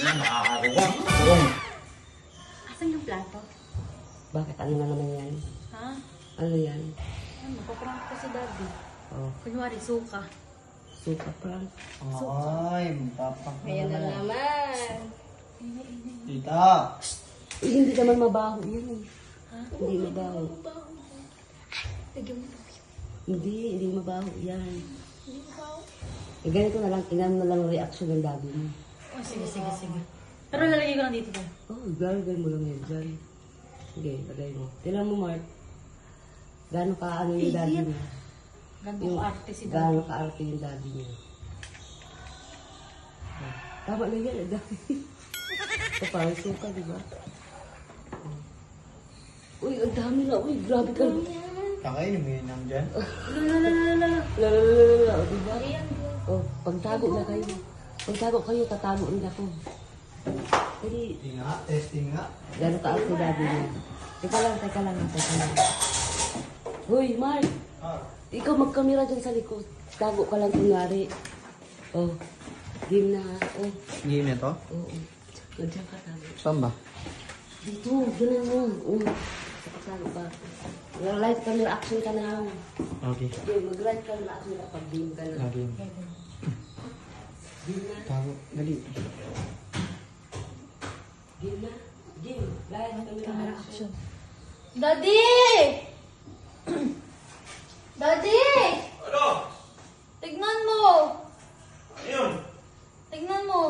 Nakakakuha. Asan yung plato? Bakit? Ano na naman yan? Ha? Ano yan? Mapaprank ko si daddy. Oh, Kunwari, suka. suka prank. Ay, mapapang. Ayan na naman. Tita! Eh, hindi naman mabaho yan eh. Ha? Hindi mabaho. Lagyan mo. Hindi mabaho yan. Hindi ba? Eh, ganito na lang, tingnan mo lang reaction ng daddy mo. Oh, sige. Pero lalagay ko lang dito ba? Oh, lalagay mo lang yan dyan. Sige, lagay mo. Tingnan mo, Mark. Gano'n ka ano yung daddy mo? Ganda ko arte si daddy. Gano'n ka arte yung daddy niya. Tama na yan, daddy. Ito parang suka, di ba? Uy, ang dami na. Uy, grabe ka. Kakainin mo yun lang dyan? Lalalala, o diba? Oh, pagtago na kayo. Pagtago kayo, tatago rin ako. Jadi, Testing nga. gano'n ka arte daddy niya. Teka lang. Uy, Mark. Ikaw magkamera dyan sa likod. Tago ka lang kunwari. Oh, game na ha. Oh, Game na to? oo. Diyan ka tago. Saan ba? Dito, ganun mo. Oh, tago ka. Live camera action ka na. Okay. Okay, mag-live camera action ka pag game ka na. Game. Game na. Tago. Dali. Game na. Game. Live camera action. Daddy! Daddy! Ano? Tignan mo! Ano yun? Tignan mo!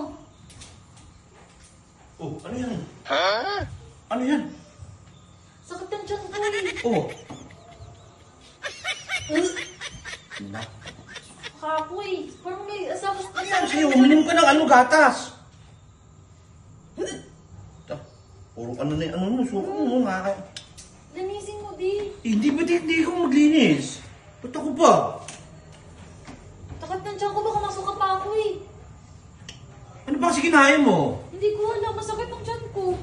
Oh, ano yan? Ha? Ano yan? Sakit ang tiyan ko eh. Oh. Kapoy. Parang may asabas Ano yan sa'yo? Uminom ka ng ano, gatas. Puro ano na yung ano mo, suko mo, Linisin mo, di. Hindi ko maglinis. Ba't ako ba? Takot ng tiyan ko, baka masuka pa ako eh. Ano ba kasi kinain mo? Hindi ko alam, masakit ang tiyan ko.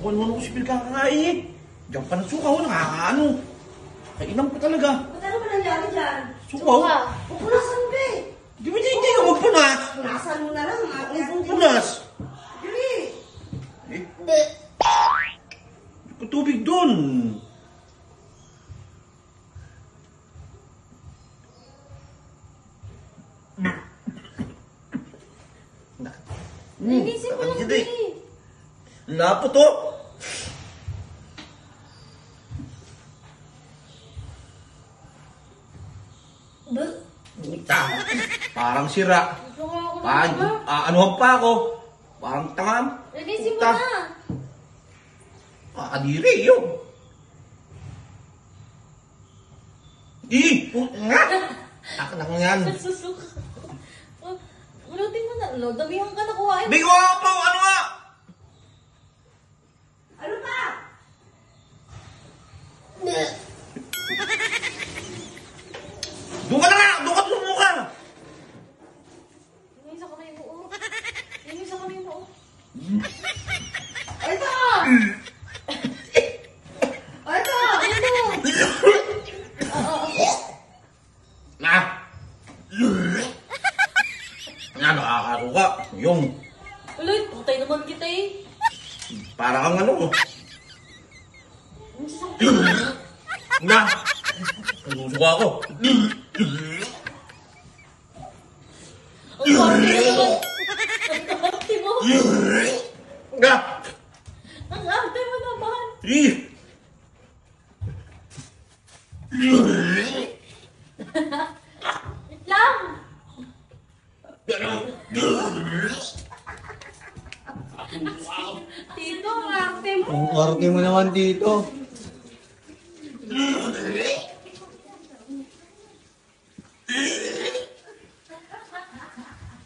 Kung ano ko si Bill kakakain eh. Diyan pa ng sukaw, nakakaano. Kainam ko talaga. Ba't ano ba nangyari dyan? Sukaw? Pupunasan mo ba eh? Hindi ka magpunas. Punasan mo na lang. Ang punas. Dili. Hindi ko tubig dun. Linisin mo lang, di. Lapo to. Parang sira. Anuhan pa ako. Parang tangam. Linisin mo na. Kadiri yun. Nga! Naknak yan. Nasusuka. Ulutin mo na. Damihan ka na kuhain. Bigo ako! Ano nga? Ano pa? Doon ka na nga! Doon ka sumuka! Linisin ko na yung buo. Linisin ko na yung buo. Ito! Ito! Na! Nakakaruka. Yung, Ulit, putay naman kita eh. para kang ano. Na! Nasusuka ako. Ang party naman. Ang party mo. Nga! Ang arte mo naman. Wait lang. Tito, ang arte mo. Ang arte mo naman dito.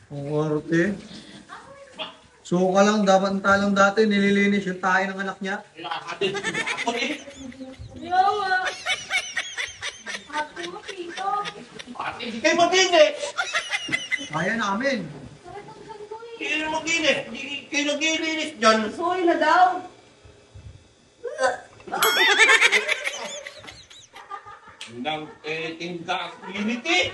Ang arte. Suka lang, dapat talang dati, nililinis yung tayo ng anak niya. Yawa. Arte mo, Tito. Hindi kayo mag-init! Kaya namin. Sakit ang tiyan ko eh. Hindi kayo mag-init! Hindi kayo nag-iinis dyan! Soy na daw. Nang tingka community.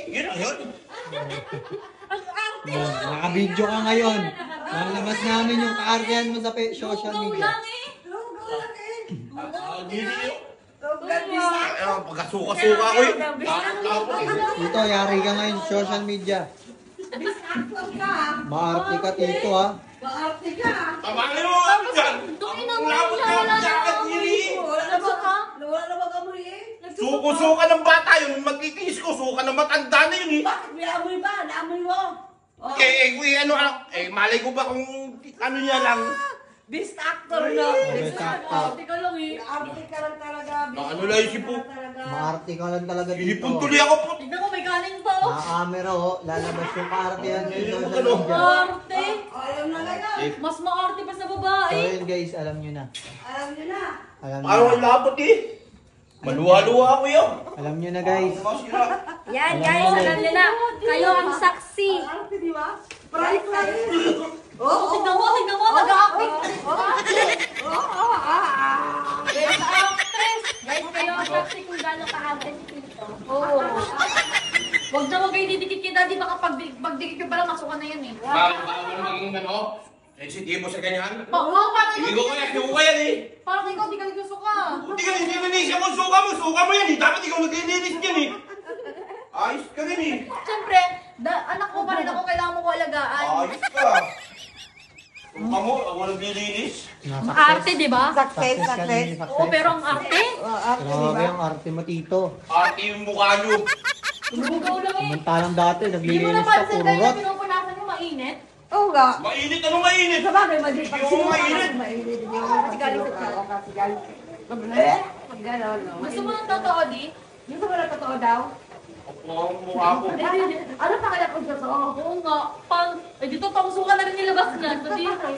Yun ang yun. Nakabidyo ka ngayon. Lalabas namin yung kaartehan mo sa social Go media. lang eh. Hindi yun. Pagkasuka-suka ko yun. Tito, yari ka ngayon sa social media. Maarte ka, Tito, ha? Tabanin mo kami dyan. Tumina Ang mo labot siya. na Wala ang jacket nili. Wala ba ka? Suko-suka ng bata yun. Magtitiis ko. Suka ng matanda na yun eh. Malay ko ba kung ano niya lang. Best actor na. Best actor. Tika lang eh. Ano lang yung sipo. Maarte ka lang talaga, Tito. Sinipon tuloy ako po. Tignan mo, may galing pa oh. Naka-camera, oh. Lalabas yung kaartehan mo sa social Ano? media. Arte. Mas maarte pa sa So babae. yun, guys, alam nyo na. Alam nyo Parang na. ang labot eh. Maluwa-luwa ako yun. Alam nyo na, guys. Masira. Yan guys, alam nyo na. Kayo ang saksi. Tignan mo, nag-acting. Best actress. Guys, kayo ang saksi kung gano'ng kaarte si Tito. Oo. Huwag na huwag kayo didikit kay daddy. Baka pagdikit ko pala, masukan na yan eh. Bawal maging ano? Sensitibo sa ganyan. Parang Hindi ko kaya kinuha yan eh. Parang ikaw, di ka nagsusuka. Hindi ka nililinis mo. Suka mo yan eh. Dapat ikaw naglilinis yan eh. Ayos ka rin eh. Siyempre, anak ko pa rin ako, kailangan mo ko alagaan. Ayos ka. Suka mo, ako naglilinis. Arte, di ba? Success ka din, success. Oo, pero ang arte, Grabe ang arte mo, Tito. Ate yung mukha nyo. tumugaw lang eh. Samantalang dati, Di mo naglilinis ka, napansin puro dahil rot. na pinupunasan mo mainit? Mainit, ano mainit? Hindi ko mainit. Kasi galing sa tiyan. Gusto mo ng totoo, di? Ako ang mukha ko. Ano pa kaya kung totoo? Oo nga. Dito pangsukan na rin nilabas na. So, dito.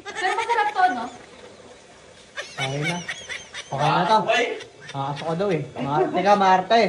Pero masarap to, no? Okay na. Okay na to. Okay. Makasok ka daw eh. Maarte ka, Maarte.